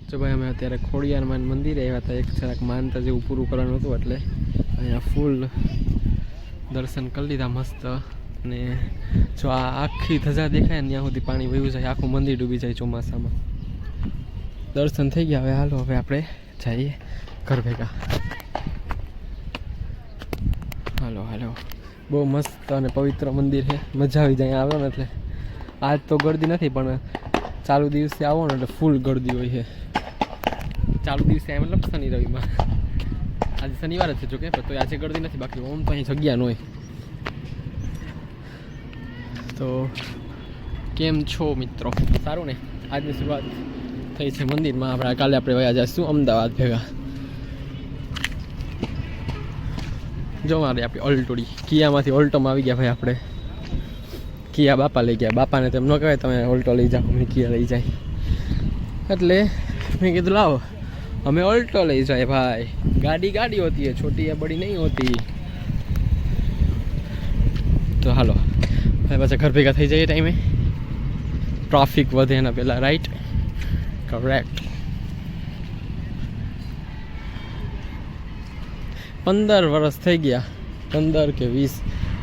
જો ભાઈ અમે અત્યારે ખોડિયારમાં મંદિરે આવ્યા હતા, એક જરાક માનતા જેવું પૂરું કરવાનું હતું એટલે અહીંયા ફૂલ દર્શન કરી લીધા મસ્ત. અને જો આ આખી ધજા દેખાય ને ત્યાં સુધી પાણી વયું જાય, આખું મંદિર ડૂબી જાય ચોમાસામાં. દર્શન થઈ ગયા. હવે હાલો હવે આપણે જઈએ ઘર ભેગા. હાલો હાલો, બહુ મસ્ત અને પવિત્ર મંદિર છે, મજા આવી જાય આવ્યો ને એટલે. આજ તો ગળદી નથી પણ ચાલુ દિવસે આવો ને એટલે ફૂલ ગળદી હોય છે. ચાલુ દિવસે આવે મતલબ શનિ રવિમાં. આજે શનિવાર જ છે જો કે, તો આજે ગળદી નથી, બાકી ઓમ તો અહીં જગ્યા ન હોય. તો કેમ છો મિત્રો? સારું ને? આજની શરૂઆત થઈ છે મંદિરમાં. કાલે આપણે વયા જઈશું અમદાવાદ ભેગા. જો મારે આપણી ઓલ્ટોડી કિયામાંથી ઓલ્ટોમાં આવી ગયા ભાઈ. આપણે કિયા બાપા લઈ ગયા. બાપાને તેમ ન કહેવાય તમે ઓલ્ટો લઈ જાઓ, અમે કિયા લઈ જાય. એટલે મેં કીધું લાવો हमें ऑल्टो ले जाए भाई. गाड़ी गाड़ी होती है, छोटी या बड़ी नहीं होती. तो हालो भाई पाछा घर भेगा थी जाइए टाइम ट्राफिक वधे ना पहला. Right, correct. 15 वर्ष થઈ ગયા, 15 કે 20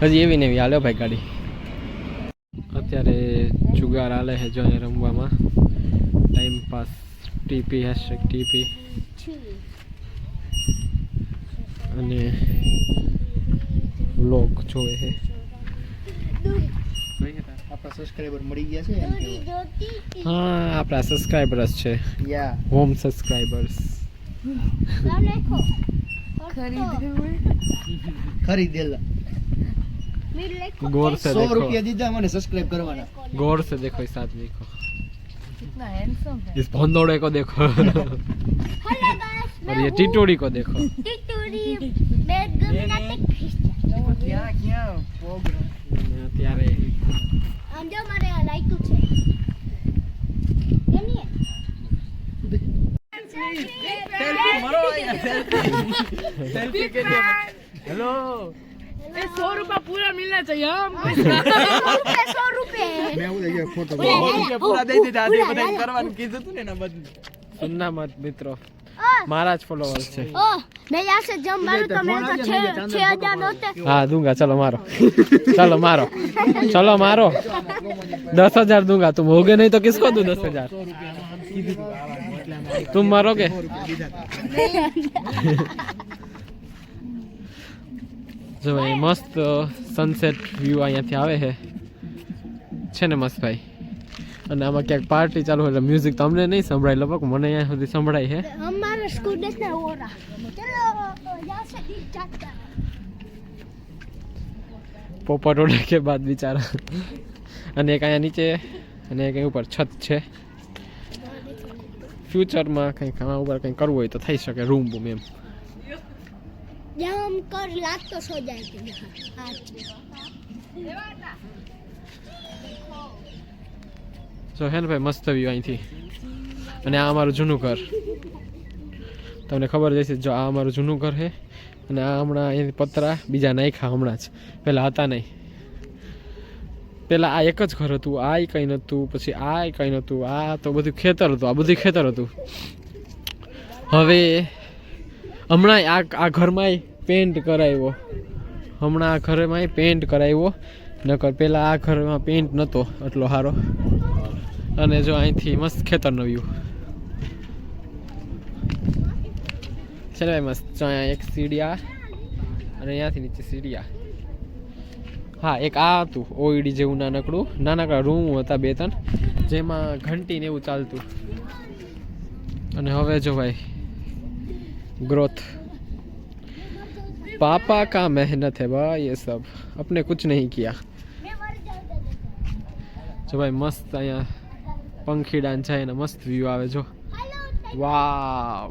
હજી એવી ને એવી હાલ્યો ભાઈ ગાડી. અત્યારે જુગાર હાલે છે જો રમવામાં. ટાઈમ પાસ ટીપી #ટીપી અને વ્લોગ જોવે છે. આપણા સબસ્ક્રાઇબર મળી ગયા છે એમ કે? હા, આપણા સબસ્ક્રાઇબર્સ છે. યા હોમ સબસ્ક્રાઇબર્સ. खरीदेला गौर से 100 देखो, रुपया दीदा मैंने सब्सक्राइब करवाना. गौर से देखो, इस आदमी को, कितना हैंडसम है. इस भोंदोड़े को देखो और ये टिटोड़ी को देखो. क्या क्या प्रोग्राम અત્યારે अंदर मारे लाइट तो छे नहीं सेल्फी मरो यार, सेल्फी के लिए. हेलो, ये 100 रुपया पूरा मिलना चाहिए. हम 100 रुपए मैं वो ये फोटो पूरा दे दीधा आधे બધા કરવાનું કીધું તું ને ના બધું. सुनना मत मित्रों, मारा ज फॉलोअर्स है. ओ मैं यहाँ से जम मारूं तो मेरे को 6000 होते. हाँ दूंगा, चलो मारो. चलो मारो, चलो मारो. 10,000 दूंगा. तुम होगे नहीं तो किसको दूं 10,000? तुम मारोगे? જો ભાઈ મસ્ત સનસેટ વ્યૂ અહીંયાથી આવે છે ને મસ્ત ભાઈ. અને આમાં ક્યાંક પાર્ટી ચાલુ એટલે મ્યુઝિક તમને નહીં સંભળાય, લગભગ મને અહીંયા સુધી સંભળાય છે. हमारे स्टूडेंट ने हो रहा चलो यहाँ से दिख जाता. પોપટ ઓડે કે બાદ બિચારા. અને એક અહીંયા નીચે અને એક અહીં ઉપર છત છે. ફ્યુચરમાં કંઈક આમાં ઉપર કંઈક કરવું હોય તો થઈ શકે, રૂમ બૂમ એમ. यहाँ हम कर लाख तो सो जाएंगे आज. જો હે ને ભાઈ મસ્ત વ્યૂ અહીંથી. અને આ અમારું જૂનું ઘર, તમને ખબર જ હશે. જો આ અમારું જૂનું ઘર છે અને આ હમણાં અહીંથી પતરા બીજા નાખ્યા હમણાં જ, પહેલાં હતા નહીં. પહેલાં આ એક જ ઘર હતું, આ કંઈ નહોતું, પછી આ કંઈ નહોતું, આ તો બધું ખેતર હતું, આ બધું ખેતર હતું. હવે હમણાં આ ઘરમાંય પેન્ટ કરાવ્યો, હમણાં આ ઘરમાંય પેન્ટ કરાવ્યો. નકર પહેલાં આ ઘરમાં પેન્ટ નહોતો એટલો સારો. અને જો અહીંથી મસ્ત ખેતરનો વ્યૂ છે ને ભાઈ મસ્ત. જો અહીંયા એક સીડિયા અને અહીંયાથી નીચે સીડિયા. હા એક આ હતું ઓઈડી જેવું નાનકડું, નાનકડા રૂમ હતા 2-3 જેમાં ઘંટી ને એવું ચાલતું. અને હવે જો ભાઈ ग्रोथ. पापा का मेहनत है भाई, ये सब अपने कुछ नहीं किया. जो भाई मस्त અહીંયા પંખીડાન જાય ને મસ્ત વ્યૂ આવે જો. વાવ.